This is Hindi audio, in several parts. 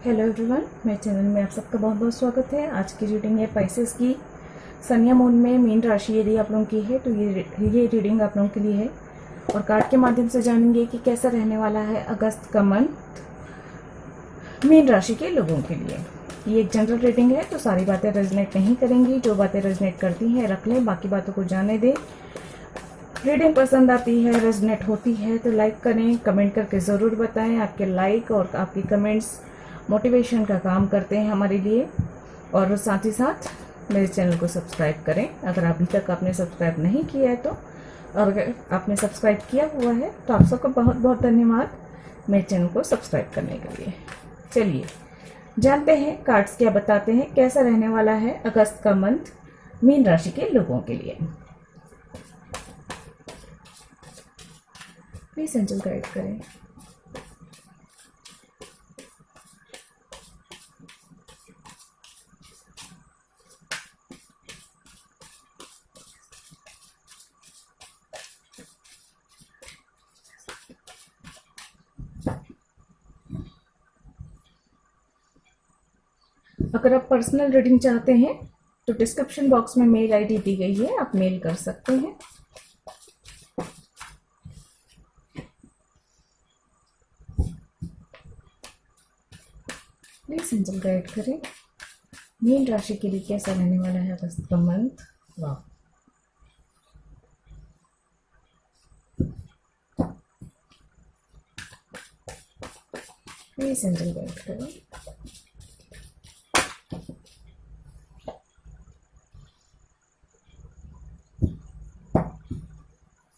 हेलो एवरीवन, मेरे चैनल में आप सबका बहुत बहुत स्वागत है। आज की रीडिंग है पाइसेस की। सनिया मून में मीन राशि यदि आप लोगों की है तो ये रीडिंग आप लोगों के लिए है। और कार्ड के माध्यम से जानेंगे कि कैसा रहने वाला है अगस्त का मंथ मीन राशि के लोगों के लिए। ये एक जनरल रीडिंग है तो सारी बातें रेजोनेट नहीं करेंगी। जो बातें रेजोनेट करती हैं रख लें, बाकी बातों को जाने दें। रीडिंग पसंद आती है, रेजोनेट होती है तो लाइक करें, कमेंट करके ज़रूर बताएं। आपके लाइक और आपके कमेंट्स मोटिवेशन का काम करते हैं हमारे लिए। और साथ ही साथ मेरे चैनल को सब्सक्राइब करें अगर अभी तक आपने सब्सक्राइब नहीं किया है तो। और अगर आपने सब्सक्राइब किया हुआ है तो आप सबका बहुत बहुत धन्यवाद मेरे चैनल को सब्सक्राइब करने के लिए। चलिए जानते हैं कार्ड्स क्या बताते हैं, कैसा रहने वाला है अगस्त का मंथ मीन राशि के लोगों के लिए। प्लीज एंजल गाइड करें। अगर आप पर्सनल रीडिंग चाहते हैं तो डिस्क्रिप्शन बॉक्स में मेल आईडी दी गई है, आप मेल कर सकते हैं। प्लीज एंजल गाइड करें मीन राशि के लिए कैसा रहने वाला है अगस्त का मंथ। वाह, प्लीज एंजल गाइड करें।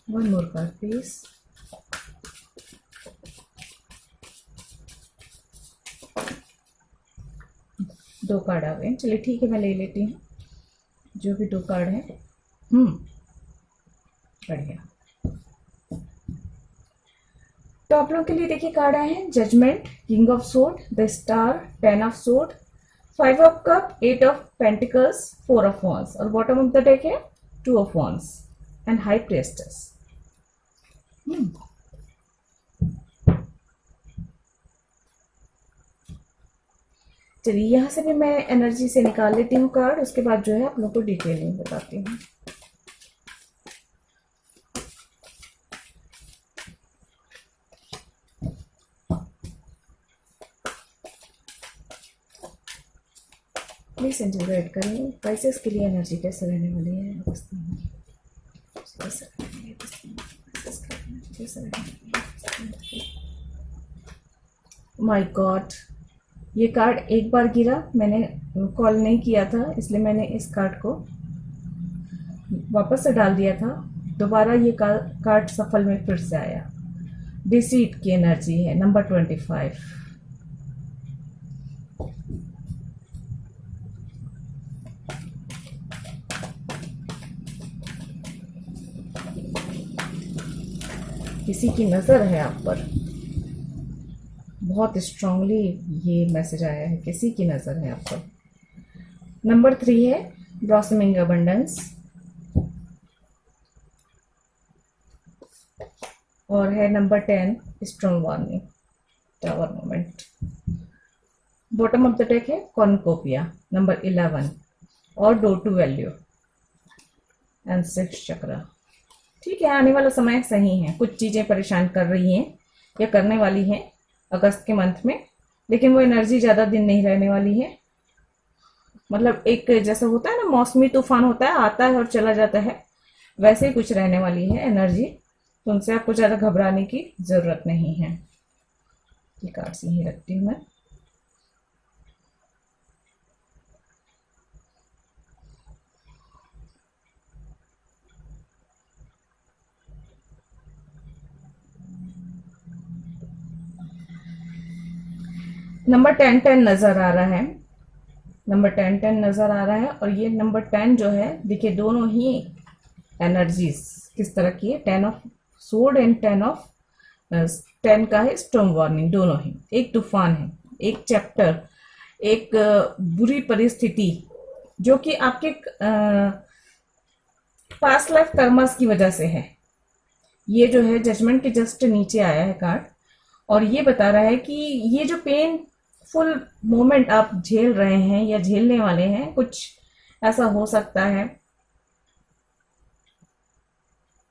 One more card please. दो कार्ड आ गए, चलिए ठीक है मैं ले लेती हूँ जो भी दो कार्ड है। बढ़िया। तो आप लोगों के लिए देखिए कार्ड आए हैं judgment, king of sword, the star, 10 of sword, 5 of cup, 8 of pentacles, 4 of wands और बॉटम ऑफ द डेक है 2 of wands and high priestess. चलिए यहाँ से भी मैं एनर्जी से निकाल लेती हूँ कार्ड, उसके बाद जो है आप लोगों को डिटेल में बताती हूँ। प्लीज एंजल गाइड करें पाइसेस के लिए एनर्जी कैसे रहने वाली है अगस्त में। माय गॉड, ये कार्ड एक बार गिरा, मैंने कॉल नहीं किया था इसलिए मैंने इस कार्ड को वापस से डाल दिया था। दोबारा ये कार्ड सफल में फिर से आया। डिसीट की एनर्जी है, नंबर 25। किसी की नज़र है आप पर, बहुत स्ट्रांगली ये मैसेज आया है, किसी की नज़र है आप पर। नंबर 3 है ब्लॉसमिंग अबंडेंस और है number 10 strong warning, tower moment. Bottom of the deck है कॉर्नकोपिया, नंबर 11 और डोर टू वैल्यू एंड 6 चक्रा। ठीक है, आने वाला समय सही है, कुछ चीज़ें परेशान कर रही हैं या करने वाली हैं अगस्त के मंथ में, लेकिन वो एनर्जी ज़्यादा दिन नहीं रहने वाली है। मतलब एक जैसा होता है ना मौसमी तूफान होता है, आता है और चला जाता है, वैसे ही कुछ रहने वाली है एनर्जी। तो उनसे आपको ज़्यादा घबराने की ज़रूरत नहीं है। ये कार्ड्स यहीं रखती हूँ मैं। नंबर 10 नज़र आ रहा है, नंबर 10 नज़र आ रहा है और ये नंबर 10 जो है देखिए दोनों ही एनर्जीज किस तरह की है। 10 ऑफ सोर्ड एंड 10 का है स्टॉर्म वार्निंग। दोनों ही एक तूफान है, एक चैप्टर, एक बुरी परिस्थिति जो कि आपके पास्ट लाइफ कर्मस की वजह से है। ये जो है जजमेंट के जस्ट नीचे आया है कार्ड और ये बता रहा है कि ये जो पेन फुल मोमेंट आप झेल रहे हैं या झेलने वाले हैं, कुछ ऐसा हो सकता है,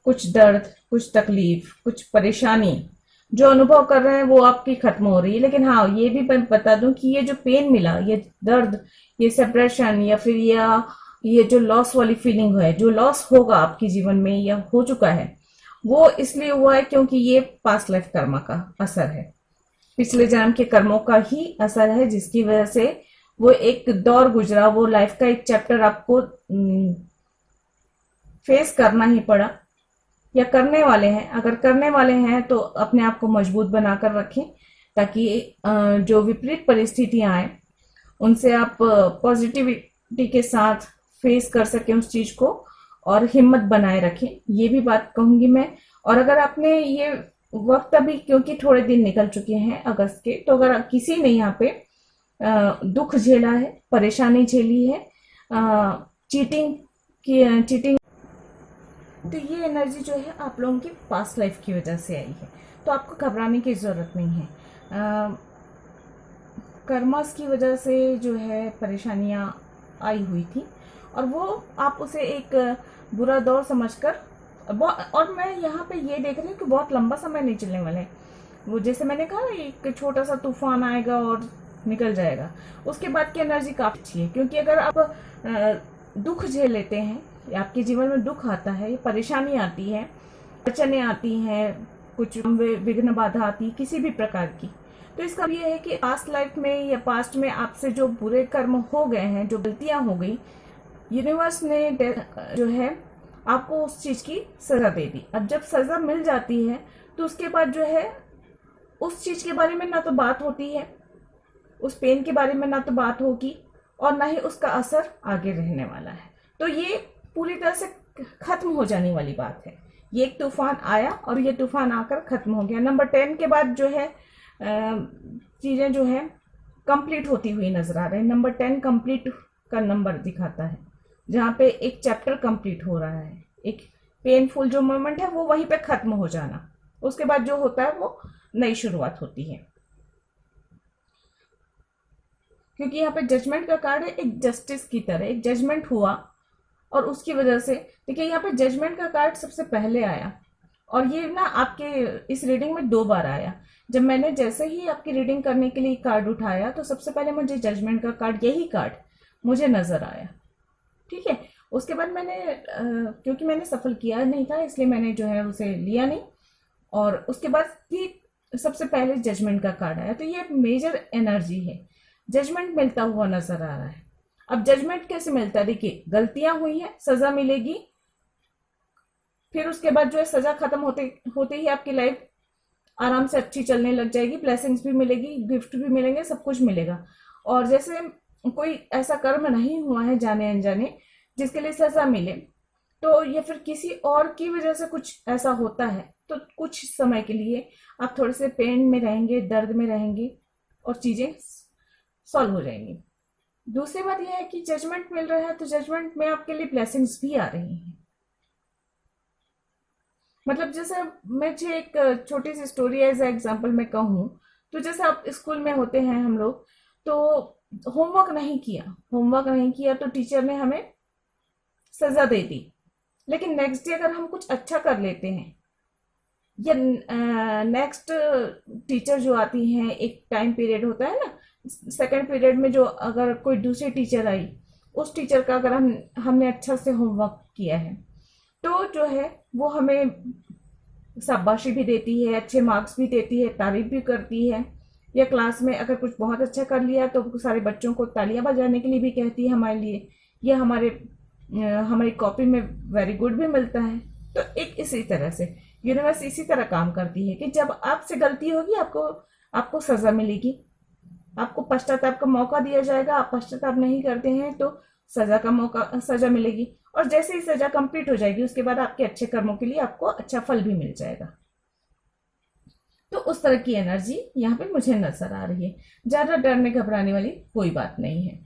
कुछ दर्द, कुछ तकलीफ, कुछ परेशानी जो अनुभव कर रहे हैं वो आपकी खत्म हो रही है। लेकिन हाँ, ये भी मैं बता दूं कि ये जो पेन मिला, ये दर्द, ये सेपरेशन या फिर ये जो लॉस वाली फीलिंग है, जो लॉस होगा आपके जीवन में या हो चुका है, वो इसलिए हुआ है क्योंकि ये पास्ट लाइफ कर्मा का असर है, पिछले जन्म के कर्मों का ही असर है, जिसकी वजह से वो एक दौर गुजरा, वो लाइफ का एक चैप्टर आपको फेस करना ही पड़ा या करने वाले हैं। अगर करने वाले हैं तो अपने आप को मजबूत बनाकर रखें, ताकि जो विपरीत परिस्थितियां आए उनसे आप पॉजिटिविटी के साथ फेस कर सकें उस चीज को, और हिम्मत बनाए रखें, ये भी बात कहूंगी मैं। और अगर आपने ये वक्त अभी, क्योंकि थोड़े दिन निकल चुके हैं अगस्त के, तो अगर किसी ने यहाँ पे दुख झेला है, परेशानी झेली है, चीटिंग, तो ये एनर्जी जो है आप लोगों की पास्ट लाइफ की वजह से आई है, तो आपको घबराने की ज़रूरत नहीं है। कर्मस की वजह से जो है परेशानियां आई हुई थी, और वो आप उसे एक बुरा दौर समझकर, और मैं यहाँ पे ये देख रही हूँ कि बहुत लंबा समय नहीं चलने वाला है। वो जैसे मैंने कहा, एक छोटा सा तूफान आएगा और निकल जाएगा। उसके बाद की एनर्जी काफी अच्छी है, क्योंकि अगर आप दुख झेल लेते हैं, आपके जीवन में दुख आता है, परेशानी आती है, अड़चने आती हैं, कुछ विघ्न बाधा आती है किसी भी प्रकार की, तो इसका ये है कि पास्ट लाइफ में या पास्ट में आपसे जो बुरे कर्म हो गए हैं, जो गलतियां हो गई, यूनिवर्स ने जो है आपको उस चीज की सजा दे दी। अब जब सजा मिल जाती है तो उसके बाद जो है उस चीज के बारे में ना तो बात होती है, उस पेन के बारे में ना तो बात होगी, और ना ही उसका असर आगे रहने वाला है। तो ये पूरी तरह से खत्म हो जाने वाली बात है। ये एक तूफान आया और ये तूफान आकर खत्म हो गया। नंबर 10 के बाद जो है चीजें जो है कंप्लीट होती हुई नजर आ रही है। नंबर 10 कंप्लीट का नंबर दिखाता है, जहाँ पे एक चैप्टर कंप्लीट हो रहा है, एक पेनफुल जो मोमेंट है वो वहीं पे खत्म हो जाना, उसके बाद जो होता है वो नई शुरुआत होती है। क्योंकि यहाँ पे जजमेंट का कार्ड है, एक जस्टिस की तरह एक जजमेंट हुआ, और उसकी वजह से देखिए यहाँ पे जजमेंट का कार्ड सबसे पहले आया, और ये ना आपके इस रीडिंग में 2 बार आया। जब मैंने जैसे ही आपकी रीडिंग करने के लिए कार्ड उठाया तो सबसे पहले मुझे जजमेंट का कार्ड, यही कार्ड मुझे नजर आया। ठीक है, उसके बाद मैंने क्योंकि मैंने सफल किया नहीं था, इसलिए मैंने जो है उसे लिया नहीं, और उसके बाद ही सबसे पहले जजमेंट का कार्ड आया। तो ये मेजर एनर्जी है, जजमेंट मिलता हुआ नजर आ रहा है। अब जजमेंट कैसे मिलता है, देखिए गलतियां हुई है, सजा मिलेगी, फिर उसके बाद जो है सजा खत्म होते ही आपकी लाइफ आराम से अच्छी चलने लग जाएगी, ब्लेसिंग्स भी मिलेगी, गिफ्ट भी मिलेंगे, सब कुछ मिलेगा। और जैसे कोई ऐसा कर्म नहीं हुआ है जाने अनजाने जिसके लिए सजा मिले, तो या फिर किसी और की वजह से कुछ ऐसा होता है, तो कुछ समय के लिए आप थोड़े से पेन में रहेंगे, दर्द में रहेंगे, और चीजें सॉल्व हो जाएंगी। दूसरी बात यह है कि जजमेंट मिल रहा है, तो जजमेंट में आपके लिए ब्लेसिंग्स भी आ रही हैं। मतलब जैसे मुझे एक छोटी सी स्टोरी एज एग्जांपल में कहूँ, तो जैसे आप स्कूल में होते हैं हम लोग, तो होमवर्क नहीं किया तो टीचर ने हमें सजा दे दी। लेकिन नेक्स्ट डे अगर हम कुछ अच्छा कर लेते हैं, या नेक्स्ट टीचर जो आती हैं, एक टाइम पीरियड होता है ना, सेकेंड पीरियड में जो अगर कोई दूसरी टीचर आई, उस टीचर का अगर हमने अच्छा से होमवर्क किया है, तो जो है वो हमें शाबाशी भी देती है, अच्छे मार्क्स भी देती है, तारीफ भी करती है, या क्लास में अगर कुछ बहुत अच्छा कर लिया तो सारे बच्चों को तालियां बजाने के लिए भी कहती है हमारे लिए, या हमारी कॉपी में वेरी गुड भी मिलता है। तो एक इसी तरह से यूनिवर्स इसी तरह काम करती है कि जब आपसे गलती होगी आपको सजा मिलेगी, आपको पश्चाताप का मौका दिया जाएगा। आप पश्चाताप नहीं करते हैं तो सजा मिलेगी, और जैसे ही सजा कंप्लीट हो जाएगी उसके बाद आपके अच्छे कर्मों के लिए आपको अच्छा फल भी मिल जाएगा। तो उस तरह की एनर्जी यहाँ पे मुझे नजर आ रही है। ज्यादा डरने घबराने वाली कोई बात नहीं है।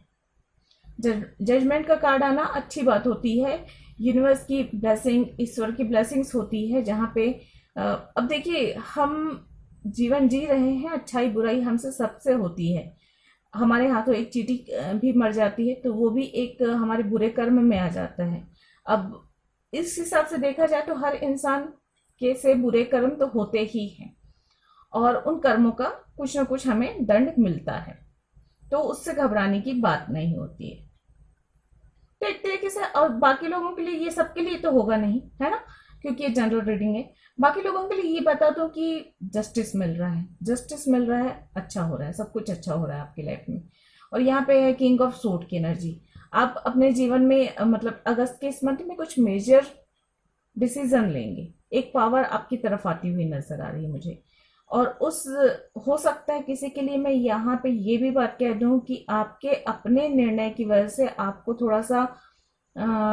जजमेंट का कार्ड आना अच्छी बात होती है, यूनिवर्स की ब्लेसिंग, ईश्वर की ब्लेसिंग्स होती है, जहाँ पे अब देखिए हम जीवन जी रहे हैं, अच्छाई बुराई हमसे सबसे होती है, हमारे हाथों एक चींटी भी मर जाती है तो वो भी एक हमारे बुरे कर्म में आ जाता है। अब इस हिसाब से देखा जाए तो हर इंसान के से बुरे कर्म तो होते ही हैं और उन कर्मों का कुछ ना कुछ हमें दंड मिलता है, तो उससे घबराने की बात नहीं होती है। तो एक तरीके से, और बाकी लोगों के लिए, ये सबके लिए तो होगा नहीं, है ना, क्योंकि ये जनरल रीडिंग है। बाकी लोगों के लिए ये बता दो कि जस्टिस मिल रहा है, जस्टिस मिल रहा है, अच्छा हो रहा है, सब कुछ अच्छा हो रहा है आपकी लाइफ में। और यहाँ पे है किंग ऑफ सूट की एनर्जी। आप अपने जीवन में मतलब अगस्त के इस मंथ में कुछ मेजर डिसीजन लेंगे, एक पावर आपकी तरफ आती हुई नजर आ रही है मुझे। और उस, हो सकता है किसी के लिए मैं यहाँ पे ये भी बात कह दूं कि आपके अपने निर्णय की वजह से आपको थोड़ा सा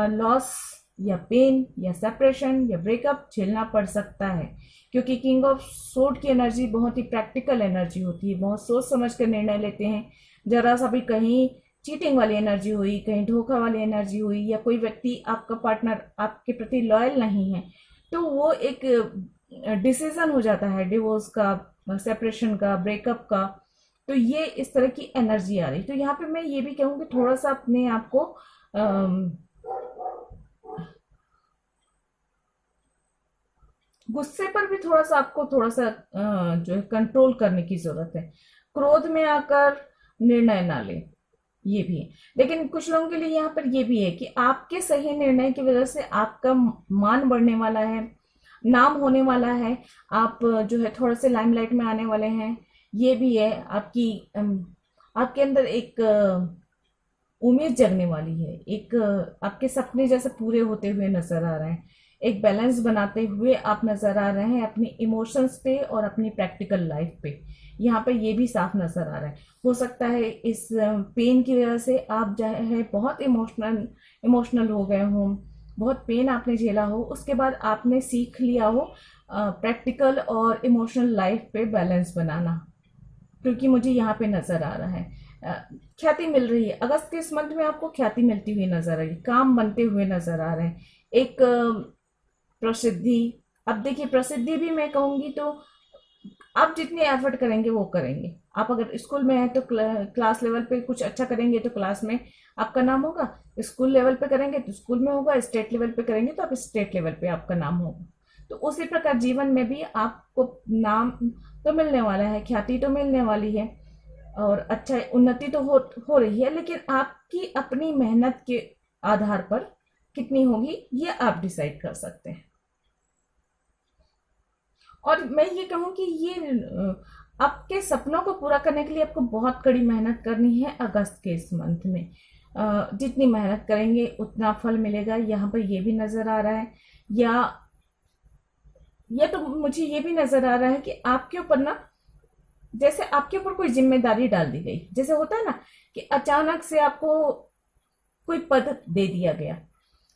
लॉस या पेन या सेपरेशन या ब्रेकअप झेलना पड़ सकता है, क्योंकि किंग ऑफ सोर्ड की एनर्जी बहुत ही प्रैक्टिकल एनर्जी होती है, बहुत सोच समझ कर निर्णय लेते हैं। जरा सा भी कहीं चीटिंग वाली एनर्जी हुई, कहीं धोखा वाली एनर्जी हुई, या कोई व्यक्ति आपका पार्टनर आपके प्रति लॉयल नहीं है, तो वो एक डिसीजन हो जाता है डिवोर्स का, सेपरेशन का, ब्रेकअप का। तो ये इस तरह की एनर्जी आ रही। तो यहाँ पे मैं ये भी कहूँगी थोड़ा सा अपने आप को गुस्से पर भी थोड़ा सा आपको थोड़ा सा जो है कंट्रोल करने की जरूरत है। क्रोध में आकर निर्णय ना ले, ये भी है। लेकिन कुछ लोगों के लिए यहाँ पर ये भी है कि आपके सही निर्णय की वजह से आपका मान बढ़ने वाला है, नाम होने वाला है, आप जो है थोड़ा से लाइमलाइट में आने वाले हैं। ये भी है आपकी आपके अंदर एक उम्मीद जगने वाली है, एक आपके सपने जैसे पूरे होते हुए नजर आ रहे हैं, एक बैलेंस बनाते हुए आप नजर आ रहे हैं अपनी इमोशंस पे और अपनी प्रैक्टिकल लाइफ पे। यहाँ पे ये भी साफ नजर आ रहा है। हो सकता है इस पेन की वजह से आप जो है बहुत इमोशनल इमोशनल हो गए हो, बहुत पेन आपने झेला हो, उसके बाद आपने सीख लिया हो प्रैक्टिकल और इमोशनल लाइफ पे बैलेंस बनाना, क्योंकि मुझे यहाँ पे नजर आ रहा है ख्याति मिल रही है। अगस्त के इस मंथ में आपको ख्याति मिलती हुई नजर आ रही है, काम बनते हुए नजर आ रहे हैं, एक प्रसिद्धि। अब देखिए प्रसिद्धि भी मैं कहूंगी तो आप जितने एफर्ट करेंगे वो करेंगे। आप अगर स्कूल में हैं तो क्लास लेवल पे कुछ अच्छा करेंगे तो क्लास में आपका नाम होगा, स्कूल लेवल पे करेंगे तो स्कूल में होगा, स्टेट लेवल पे करेंगे तो आप स्टेट लेवल पे आपका नाम होगा। तो उसी प्रकार जीवन में भी आपको नाम तो मिलने वाला है, ख्याति तो मिलने वाली है, और अच्छा उन्नति तो हो रही है, लेकिन आपकी अपनी मेहनत के आधार पर कितनी होगी ये आप डिसाइड कर सकते हैं। और मैं ये कहूँ कि ये आपके सपनों को पूरा करने के लिए आपको बहुत कड़ी मेहनत करनी है अगस्त के इस मंथ में। जितनी मेहनत करेंगे उतना फल मिलेगा, यहाँ पर ये भी नजर आ रहा है। या तो मुझे ये भी नजर आ रहा है कि आपके ऊपर ना, जैसे आपके ऊपर कोई जिम्मेदारी डाल दी गई, जैसे होता है ना कि अचानक से आपको कोई पद दे दिया गया।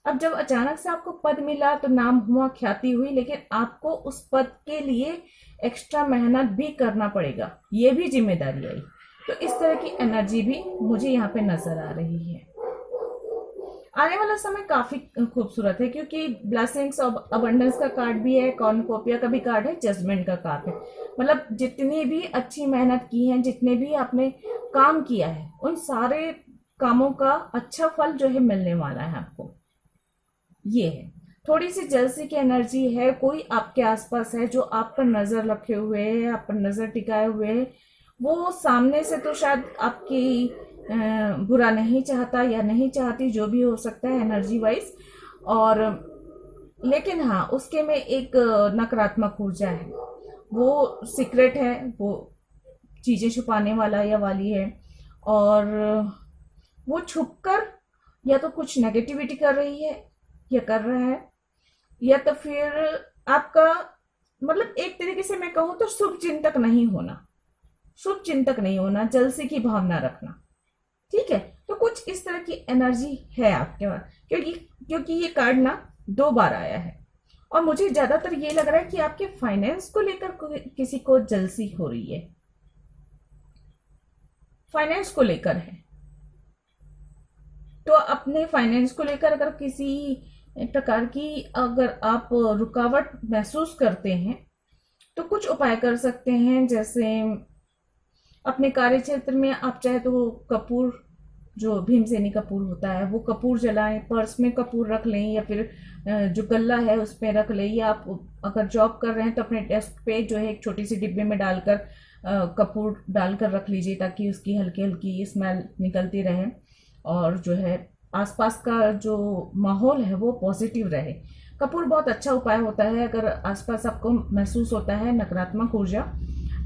अब जब अचानक से आपको पद मिला तो नाम हुआ, ख्याति हुई, लेकिन आपको उस पद के लिए एक्स्ट्रा मेहनत भी करना पड़ेगा, ये भी जिम्मेदारी आई। तो इस तरह की एनर्जी भी मुझे यहाँ पे नजर आ रही है। आने वाला समय काफी खूबसूरत है, क्योंकि ब्लेसिंग्स ऑफ अबंडेंस का कार्ड भी है, कॉर्नकोपिया का भी कार्ड है, जजमेंट का कार्ड है। मतलब जितनी भी अच्छी मेहनत की है, जितने भी आपने काम किया है, उन सारे कामों का अच्छा फल जो है मिलने वाला है आपको। ये है, थोड़ी सी जलसी की एनर्जी है, कोई आपके आसपास है जो आप पर नजर रखे हुए है, आप पर नजर टिकाए हुए है। वो सामने से तो शायद आपकी बुरा नहीं चाहता या नहीं चाहती, जो भी हो सकता है एनर्जी वाइज, और लेकिन हाँ उसके में एक नकारात्मक ऊर्जा है, वो सीक्रेट है, वो चीजें छुपाने वाला या वाली है, और वो छुपकर या तो कुछ नेगेटिविटी कर रही है या कर रहा है, या तो फिर आपका मतलब एक तरीके से मैं कहूं तो शुभ चिंतक नहीं होना, शुभ चिंतक नहीं होना, जलसी की भावना रखना। ठीक है, तो कुछ इस तरह की एनर्जी है आपके पास, क्योंकि ये कार्ड ना 2 बार आया है, और मुझे ज्यादातर ये लग रहा है कि आपके फाइनेंस को लेकर किसी को जलसी हो रही है, फाइनेंस को लेकर है। तो अपने फाइनेंस को लेकर अगर किसी प्रकार की अगर आप रुकावट महसूस करते हैं तो कुछ उपाय कर सकते हैं, जैसे अपने कार्य क्षेत्र में आप चाहे तो कपूर, जो भीमसेनी कपूर होता है वो कपूर जलाएं, पर्स में कपूर रख लें, या फिर जो गल्ला है उसमें रख लें, या आप अगर जॉब कर रहे हैं तो अपने डेस्क पे जो है एक छोटी सी डिब्बे में डालकर कपूर डालकर रख लीजिए, ताकि उसकी हल्की हल्की स्मेल निकलती रहे और जो है आसपास का जो माहौल है वो पॉजिटिव रहे। कपूर बहुत अच्छा उपाय होता है अगर आसपास आपको महसूस होता है नकारात्मक ऊर्जा,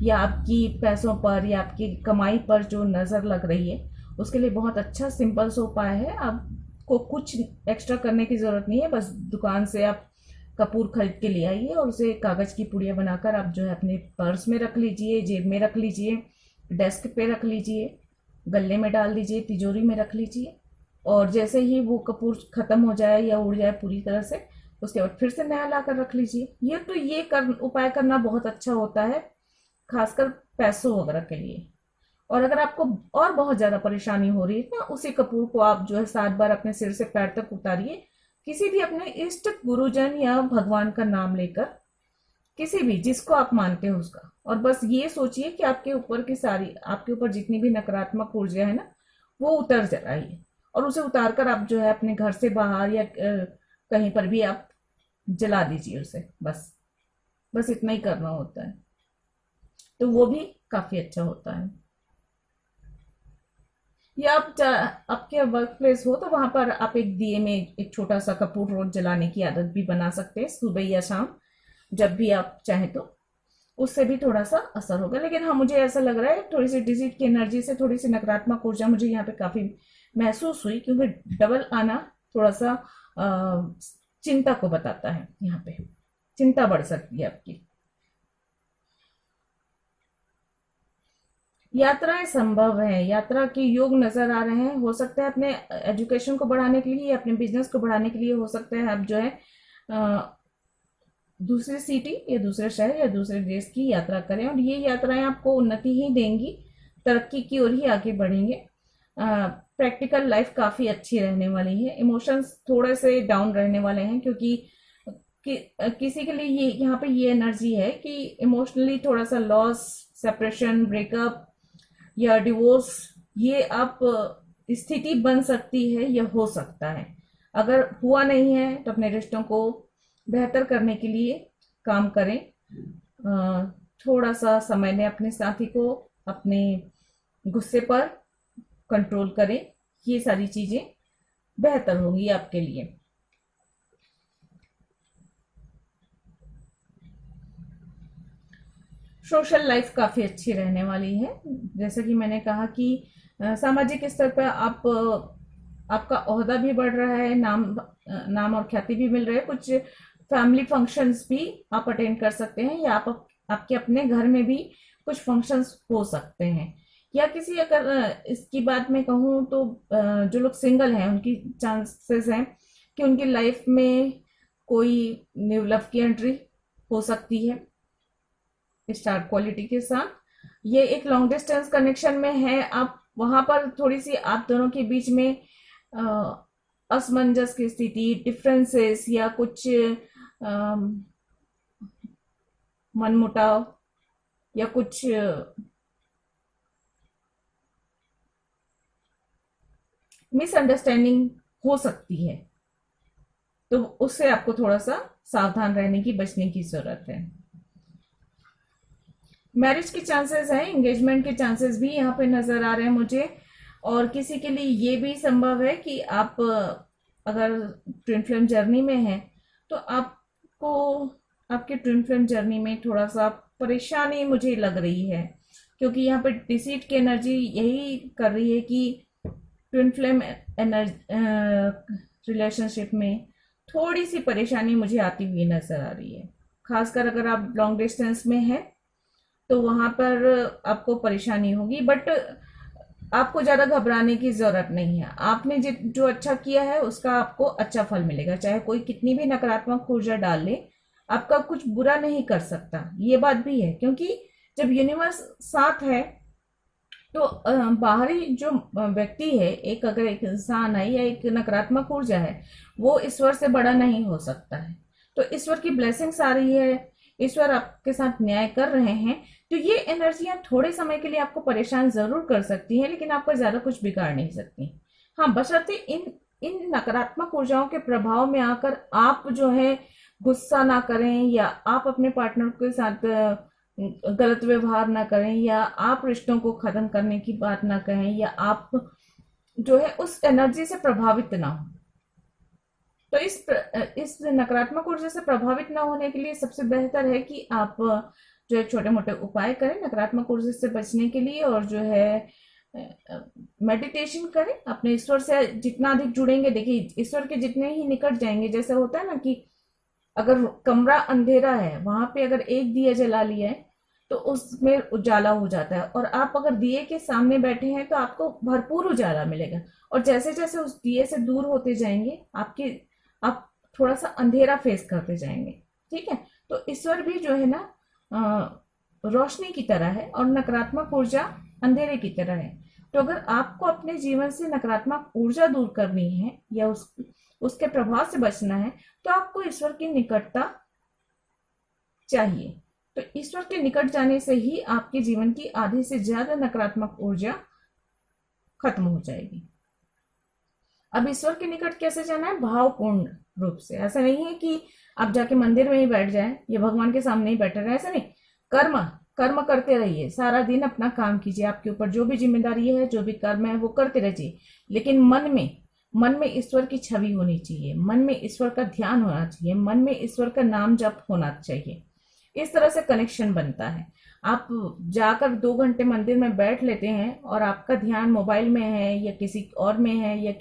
या आपकी पैसों पर या आपकी कमाई पर जो नज़र लग रही है, उसके लिए बहुत अच्छा सिंपल सा उपाय है। आपको कुछ एक्स्ट्रा करने की ज़रूरत नहीं है, बस दुकान से आप कपूर खरीद के ले आइए और उसे कागज़ की पुड़िया बनाकर आप जो है अपने पर्स में रख लीजिए, जेब में रख लीजिए, डेस्क पे रख लीजिए, गले में डाल दीजिए, तिजोरी में रख लीजिए। और जैसे ही वो कपूर ख़त्म हो जाए या उड़ जाए पूरी तरह से, उसके बाद फिर से नया ला कर रख लीजिए। ये उपाय करना बहुत अच्छा होता है, खासकर पैसों वगैरह के लिए। और अगर आपको और बहुत ज़्यादा परेशानी हो रही है तो उसी कपूर को आप जो है 7 बार अपने सिर से पैर तक उतारिए, किसी भी अपने इष्ट गुरुजन या भगवान का नाम लेकर, किसी भी जिसको आप मानते हो उसका, और बस ये सोचिए कि आपके ऊपर जितनी भी नकारात्मक ऊर्जा है ना, वो उतर जाइए, और उसे उतार कर आप जो है अपने घर से बाहर या कहीं पर भी आप जला दीजिए उसे। बस बस इतना ही करना होता है, तो वो भी काफी अच्छा होता है। या आपके वर्क प्लेस हो तो वहां पर आप एक दिए में एक छोटा सा कपूर रोज जलाने की आदत भी बना सकते हैं, सुबह या शाम, जब भी आप चाहें तो। उससे भी थोड़ा सा असर होगा। लेकिन हाँ, मुझे ऐसा लग रहा है थोड़ी सी डिजिट की एनर्जी से थोड़ी सी नकारात्मक ऊर्जा मुझे यहाँ पे काफी महसूस हुई, क्योंकि डबल आना थोड़ा सा चिंता को बताता है। यहाँ पे चिंता बढ़ सकती है आपकी। यात्राएं संभव है, यात्रा के योग नजर आ रहे हैं। हो सकता है अपने एजुकेशन को बढ़ाने के लिए, अपने बिजनेस को बढ़ाने के लिए, हो सकता है आप जो है दूसरे सिटी या दूसरे शहर या दूसरे देश की यात्रा करें, और ये यात्राएं आपको उन्नति ही देंगी, तरक्की की ओर ही आगे बढ़ेंगे। प्रैक्टिकल लाइफ काफ़ी अच्छी रहने वाली है। इमोशंस थोड़े से डाउन रहने वाले हैं, क्योंकि किसी के लिए ये यहाँ पे ये एनर्जी है कि इमोशनली थोड़ा सा लॉस, सेपरेशन, ब्रेकअप या डिवोर्स, ये आप स्थिति बन सकती है या हो सकता है। अगर हुआ नहीं है तो अपने रिश्तों को बेहतर करने के लिए काम करें। थोड़ा सा समय दें अपने साथी को, अपने गुस्से पर कंट्रोल करें। ये सारी चीजें बेहतर होंगी आपके लिए। सोशल लाइफ काफी अच्छी रहने वाली है। जैसा कि मैंने कहा कि सामाजिक स्तर पर आपका ओहदा भी बढ़ रहा है, नाम और ख्याति भी मिल रही है। कुछ फैमिली फंक्शंस भी आप अटेंड कर सकते हैं, या आपके अपने घर में भी कुछ फंक्शंस हो सकते हैं। या किसी, अगर इसकी बात मैं कहूँ तो जो लोग सिंगल हैं उनकी चांसेस हैं कि उनकी लाइफ में कोई न्यू लव की एंट्री हो सकती है स्टार क्वालिटी के साथ। ये एक लॉन्ग डिस्टेंस कनेक्शन में है, आप वहां पर थोड़ी सी आप दोनों के बीच में असमंजस की स्थिति, डिफरेंसेस या कुछ मनमुटाव या कुछ मिसअंडरस्टैंडिंग हो सकती है, तो उससे आपको थोड़ा सा सावधान रहने की, बचने की जरूरत है। मैरिज के चांसेस हैं, एंगेजमेंट के चांसेस भी यहाँ पे नजर आ रहे हैं मुझे। और किसी के लिए ये भी संभव है कि आप अगर ट्विन फ्लेम जर्नी में हैं तो आपको आपके ट्विन फ्लेम जर्नी में थोड़ा सा परेशानी मुझे लग रही है, क्योंकि यहाँ पे डिसीट की एनर्जी यही कर रही है कि ट्विन फ्लेम रिलेशनशिप में थोड़ी सी परेशानी मुझे आती हुई नजर आ रही है। खासकर अगर आप लॉन्ग डिस्टेंस में हैं तो वहां पर आपको परेशानी होगी, बट आपको ज्यादा घबराने की जरूरत नहीं है। आपने जो अच्छा किया है उसका आपको अच्छा फल मिलेगा, चाहे कोई कितनी भी नकारात्मक ऊर्जा डाल ले, आपका कुछ बुरा नहीं कर सकता। ये बात भी है, क्योंकि जब यूनिवर्स साथ है तो बाहरी जो व्यक्ति है, अगर एक इंसान है या एक नकारात्मक ऊर्जा है, वो ईश्वर से बड़ा नहीं हो सकता है। तो ईश्वर की ब्लेसिंग्स आ रही है, ईश्वर आपके साथ न्याय कर रहे हैं, तो ये एनर्जियां थोड़े समय के लिए आपको परेशान जरूर कर सकती हैं, लेकिन आपका ज्यादा कुछ बिगाड़ नहीं सकती। हाँ, बशर्ते इन इन नकारात्मक ऊर्जाओं के प्रभाव में आकर आप जो है गुस्सा ना करें, या आप अपने पार्टनर के साथ गलत व्यवहार ना करें, या आप रिश्तों को खत्म करने की बात ना कहें, या आप जो है उस एनर्जी से प्रभावित ना हो। तो इस नकारात्मक ऊर्जा से प्रभावित ना होने के लिए सबसे बेहतर है कि आप जो है छोटे मोटे उपाय करें नकारात्मक ऊर्जा से बचने के लिए, और जो है मेडिटेशन करें, अपने ईश्वर से जितना अधिक जुड़ेंगे, देखिए ईश्वर के जितने ही निकट जाएंगे, जैसे होता है ना कि अगर कमरा अंधेरा है, वहां पे अगर एक दिया जला लिया है तो उसमें उजाला हो जाता है, और आप अगर दिए के सामने बैठे हैं तो आपको भरपूर उजाला मिलेगा। और जैसे जैसे उस दिए से दूर होते जाएंगे, आप थोड़ा सा अंधेरा फेस करते जाएंगे। ठीक है, तो ईश्वर भी जो है ना रोशनी की तरह है, और नकारात्मक ऊर्जा अंधेरे की तरह है। तो अगर आपको अपने जीवन से नकारात्मक ऊर्जा दूर करनी है, या उसके प्रभाव से बचना है, तो आपको ईश्वर की निकटता चाहिए। तो ईश्वर के निकट जाने से ही आपके जीवन की आधी से ज्यादा नकारात्मक ऊर्जा खत्म हो जाएगी। अब ईश्वर के निकट कैसे जाना है? भावपूर्ण रूप से। ऐसा नहीं है कि आप जाके मंदिर में ही बैठ जाए या भगवान के सामने ही बैठे रहे, ऐसा नहीं। कर्म कर्म करते रहिए, सारा दिन अपना काम कीजिए, आपके ऊपर जो भी जिम्मेदारी है, जो भी कर्म है, वो करते रहिए, लेकिन मन में ईश्वर की छवि होनी चाहिए, मन में ईश्वर का ध्यान होना चाहिए, मन में ईश्वर का नाम जप होना चाहिए। इस तरह से कनेक्शन बनता है। आप जाकर 2 घंटे मंदिर में बैठ लेते हैं और आपका ध्यान मोबाइल में है, या किसी और में है, या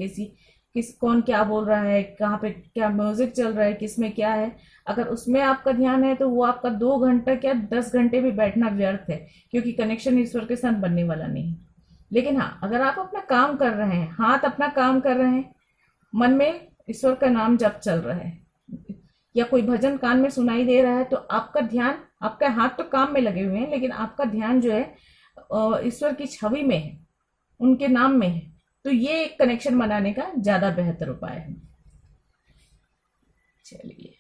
कौन क्या बोल रहा है, कहाँ पे क्या म्यूजिक चल रहा है, किसमें क्या है, अगर उसमें आपका ध्यान है तो वो आपका 2 घंटा क्या 10 घंटे भी बैठना व्यर्थ है, क्योंकि कनेक्शन ईश्वर के साथ बनने वाला नहीं है। लेकिन हाँ, अगर आप अपना काम कर रहे हैं, हाथ अपना काम कर रहे हैं, मन में ईश्वर का नाम जप चल रहा है, या कोई भजन कान में सुनाई दे रहा है, तो आपका ध्यान, आपके हाथ तो काम में लगे हुए हैं, लेकिन आपका ध्यान जो है ईश्वर की छवि में है, उनके नाम में है। तो ये एक कनेक्शन बनाने का ज्यादा बेहतर उपाय है। चलिए,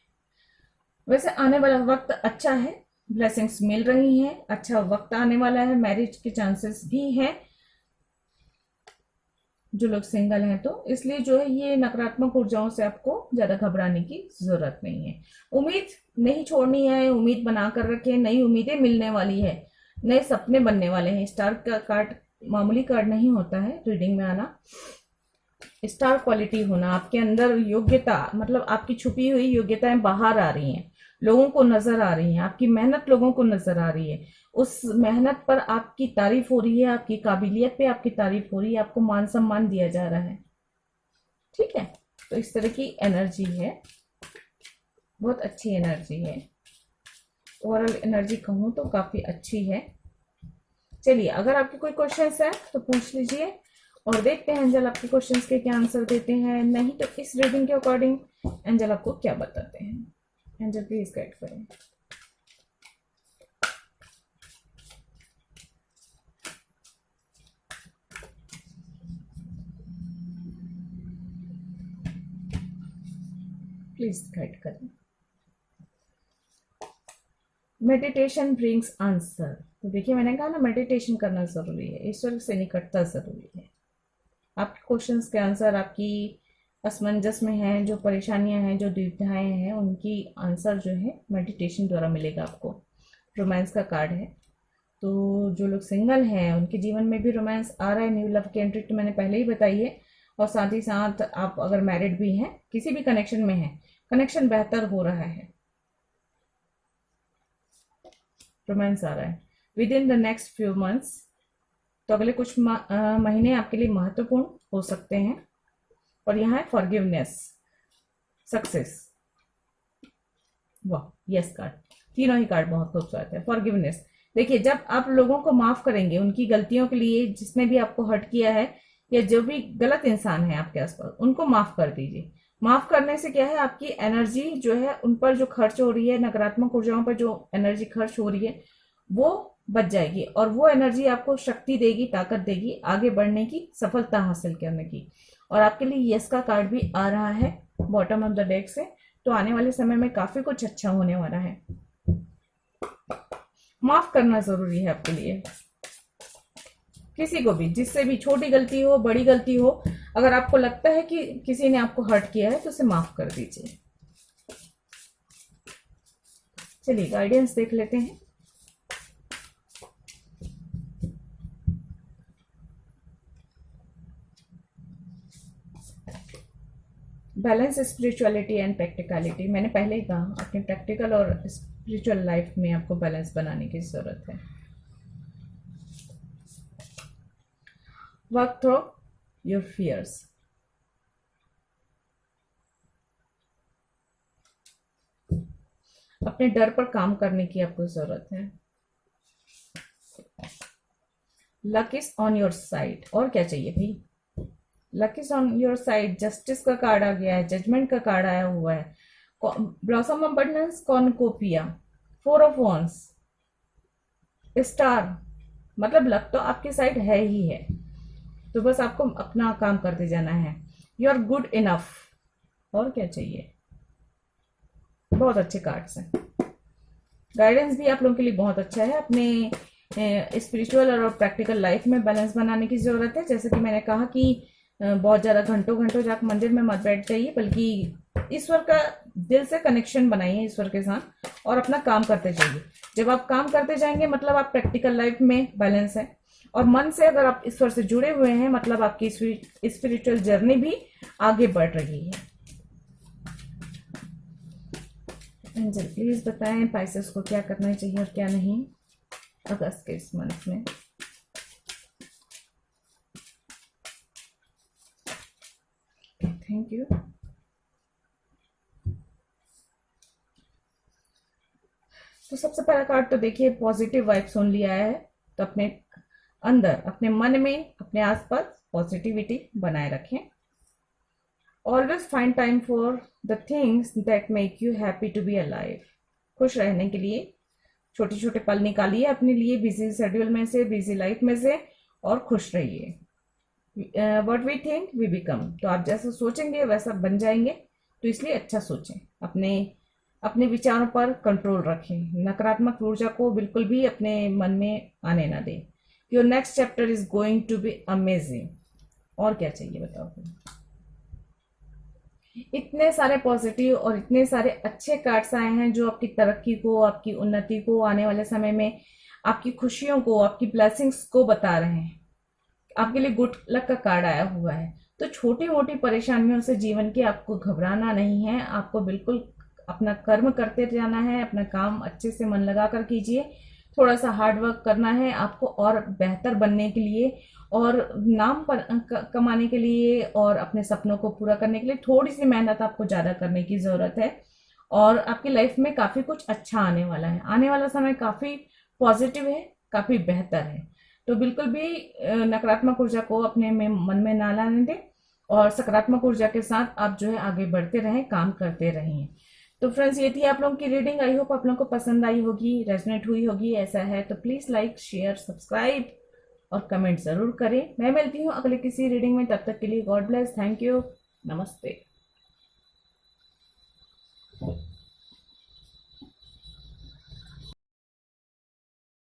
वैसे आने वाला वक्त अच्छा है, ब्लेसिंग्स मिल रही हैं, अच्छा वक्त आने वाला है, मैरिज के चांसेस भी हैं जो लोग सिंगल हैं तो। इसलिए जो है ये नकारात्मक ऊर्जाओं से आपको ज्यादा घबराने की जरूरत नहीं है। उम्मीद नहीं छोड़नी है, उम्मीद बनाकर रखें, नई उम्मीदें मिलने वाली है, नए सपने बनने वाले हैं। स्टार का कार्ड मामूली कार्ड नहीं होता है रीडिंग में आना। स्टार क्वालिटी होना, आपके अंदर योग्यता, मतलब आपकी छुपी हुई योग्यताएं बाहर आ रही हैं, लोगों को नजर आ रही हैं, आपकी मेहनत लोगों को नजर आ रही है, उस मेहनत पर आपकी तारीफ हो रही है, आपकी काबिलियत पे आपकी तारीफ हो रही है, आपको मान सम्मान दिया जा रहा है। ठीक है, तो इस तरह की एनर्जी है, बहुत अच्छी एनर्जी है। ओवरऑल एनर्जी कहूँ तो काफी अच्छी है। चलिए, अगर आपके कोई क्वेश्चंस है तो पूछ लीजिए, और देखते हैं एंजल आपके क्वेश्चंस के क्या आंसर देते हैं। नहीं तो इस रीडिंग के अकॉर्डिंग एंजल आपको क्या बताते हैं। एंजल प्लीज गाइड करें। प्लीज गाइड करें। Meditation brings answer. तो देखिए, मैंने कहा ना, मेडिटेशन करना जरूरी है, ईश्वर से निकटता जरूरी है। आपके क्वेश्चंस के आंसर आपकी असमंजस में है, जो परेशानियां हैं, जो दुविधाएं हैं, उनकी आंसर जो है मेडिटेशन द्वारा मिलेगा आपको। रोमांस का कार्ड है, तो जो लोग सिंगल हैं उनके जीवन में भी रोमांस आ रहा है, न्यू लव की एंट्री तो मैंने पहले ही बताई है। और साथ ही साथ आप अगर मैरिड भी हैं, किसी भी कनेक्शन में हैं, कनेक्शन बेहतर हो रहा है, रोमांस आ रहा है with in the next few months. तो अगले कुछ महीने आपके लिए महत्वपूर्ण हो सकते हैं। और यहाँ है फॉरगिवनेस, सक्सेस, वाह, यस कार्ड, तीनों ही कार्ड बहुत खूबसूरत है। फॉरगिवनेस, देखिए जब आप लोगों को माफ करेंगे उनकी गलतियों के लिए, जिसने भी आपको हर्ट किया है, या जो भी गलत इंसान है आपके आसपास, उनको माफ कर दीजिए। माफ करने से क्या है, आपकी एनर्जी जो है उन पर जो खर्च हो रही है, नकारात्मक ऊर्जाओं पर जो एनर्जी खर्च हो रही है, वो बच जाएगी, और वो एनर्जी आपको शक्ति देगी, ताकत देगी आगे बढ़ने की, सफलता हासिल करने की। और आपके लिए यस का कार्ड भी आ रहा है बॉटम ऑफ द डेक से। तो आने वाले समय में काफी कुछ अच्छा होने वाला है। माफ करना जरूरी है आपके लिए। किसी को भी, जिससे भी, छोटी गलती हो बड़ी गलती हो, अगर आपको लगता है कि किसी ने आपको हर्ट किया है तो उसे माफ कर दीजिए। चलिए गाइडेंस देख लेते हैं। Balance spirituality and practicality. मैंने पहले ही कहा, अपनी प्रैक्टिकल और स्पिरिचुअल लाइफ में आपको बैलेंस बनाने की जरूरत है। Work through your fears. अपने डर पर काम करने की आपको जरूरत है। Luck is on your side. और क्या चाहिए भाई? Luck is on your side. Justice का कार्ड आ गया है, जजमेंट का कार्ड आया हुआ है, blossom abundance, cornucopia, 4 of wands, star. मतलब लक तो आपकी साइड है ही है, तो बस आपको अपना काम करते जाना है। You are good enough. और क्या चाहिए? बहुत अच्छे कार्ड्स हैं। गाइडेंस भी आप लोगों के लिए बहुत अच्छा है। अपने स्पिरिचुअल और प्रैक्टिकल लाइफ में बैलेंस बनाने की जरूरत है। जैसे कि मैंने कहा कि बहुत ज़्यादा घंटों घंटों जाकर मंदिर में मत बैठ जाइए, बल्कि ईश्वर का दिल से कनेक्शन बनाइए ईश्वर के साथ, और अपना काम करते जाइए। जब आप काम करते जाएंगे मतलब आप प्रैक्टिकल लाइफ में बैलेंस है, और मन से अगर आप ईश्वर से जुड़े हुए हैं मतलब आपकी स्पिरिचुअल जर्नी भी आगे बढ़ रही है। एंजल प्लीज बताएं पाइसेस को क्या करना चाहिए और क्या नहीं अगस्त के इस मंथ में। Thank you. तो सबसे पहला कार्ड तो देखिए पॉजिटिव वाइब्स ओनली आया है। तो अपने अंदर, अपने मन में, अपने आसपास पॉजिटिविटी बनाए रखें। Always find time for the things that make you happy to be alive. खुश रहने के लिए छोटे छोटे पल निकालिए अपने लिए, बिजी शेड्यूल में से, बिजी लाइफ में से, और खुश रहिए। What we think we become. तो आप जैसा सोचेंगे वैसा बन जाएंगे, तो इसलिए अच्छा सोचें। अपने विचारों पर कंट्रोल रखें। नकारात्मक ऊर्जा को बिल्कुल भी अपने मन में आने ना दें। Your next chapter is going to be amazing. और क्या चाहिए बताओ? इतने सारे पॉजिटिव और इतने सारे अच्छे कार्ड्स आए हैं जो आपकी तरक्की को, आपकी उन्नति को, आने वाले समय में आपकी खुशियों को, आपकी ब्लेसिंग्स को बता रहे हैं। आपके लिए गुड लक का कार्ड आया हुआ है। तो छोटी मोटी परेशानियों से जीवन की आपको घबराना नहीं है। आपको बिल्कुल अपना कर्म करते जाना है। अपना काम अच्छे से मन लगा कर कीजिए। थोड़ा सा हार्ड वर्क करना है आपको और बेहतर बनने के लिए, और नाम कमाने के लिए, और अपने सपनों को पूरा करने के लिए थोड़ी सी मेहनत आपको ज़्यादा करने की ज़रूरत है। और आपकी लाइफ में काफ़ी कुछ अच्छा आने वाला है। आने वाला समय काफ़ी पॉजिटिव है, काफ़ी बेहतर है। तो बिल्कुल भी नकारात्मक ऊर्जा को अपने में मन में ना लाने दें, और सकारात्मक ऊर्जा के साथ आप जो है आगे बढ़ते रहें, काम करते रहें। तो फ्रेंड्स, ये थी आप लोगों की रीडिंग। आई होप आप लोगों को पसंद आई होगी, रेजोनेट हुई होगी। ऐसा है तो प्लीज लाइक, शेयर, सब्सक्राइब और कमेंट जरूर करें। मैं मिलती हूँ अगले किसी रीडिंग में। तब तक के लिए गॉड ब्लेस, थैंक यू, नमस्ते।